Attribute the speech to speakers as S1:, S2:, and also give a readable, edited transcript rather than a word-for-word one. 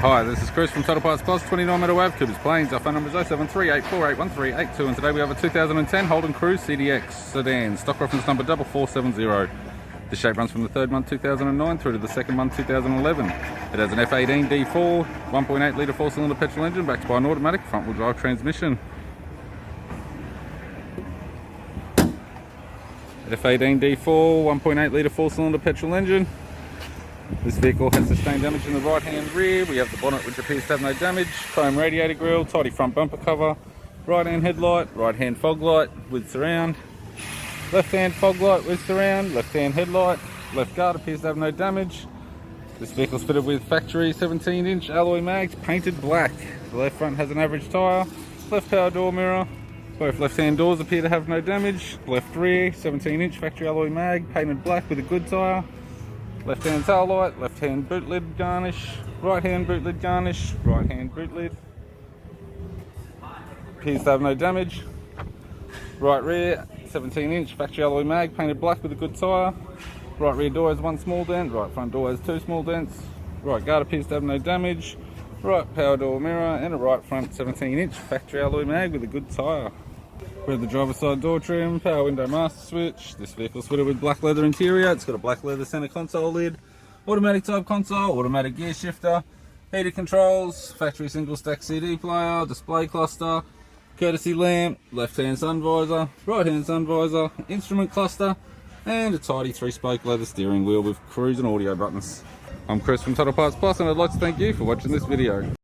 S1: Hi, this is Chris from Total Parts Plus, 29 Meadow Ave, Coopers Plains. Our phone number is 0738481382, and today we have a 2010 Holden Cruze CDX sedan, stock reference number 4470. The shape runs from the third month 2009 through to the second month 2011. It has an F18 D4, 1.8 litre 4-cylinder petrol engine backed by an automatic front-wheel drive transmission. F18 D4, 1.8 litre 4-cylinder petrol engine. This vehicle has sustained damage in the right hand rear. We have the bonnet which appears to have no damage, chrome radiator grille, tidy front bumper cover, right hand headlight, right hand fog light with surround, left hand fog light with surround, left hand headlight, left guard appears to have no damage. This vehicle is fitted with factory 17-inch alloy mags painted black. The left front has an average tyre, left power door mirror, both left hand doors appear to have no damage, left rear 17-inch factory alloy mag painted black with a good tyre. Left hand tail light, left hand boot lid garnish, right hand boot lid garnish, right hand boot lid. Appears to have no damage. Right rear, 17-inch factory alloy mag, painted black with a good tyre. Right rear door has one small dent, right front door has two small dents. Right guard appears to have no damage. Right power door mirror and a right front 17-inch factory alloy mag with a good tyre. We have the driver's side door trim, power window master switch. This vehicle is fitted with black leather interior. It's got a black leather center console lid, automatic type console, automatic gear shifter, heated controls, factory single stack CD player, display cluster, courtesy lamp, left hand sun visor, right hand sun visor, instrument cluster, and a tidy 3-spoke leather steering wheel with cruise and audio buttons. I'm Chris from Total Parts Plus, and I'd like to thank you for watching this video.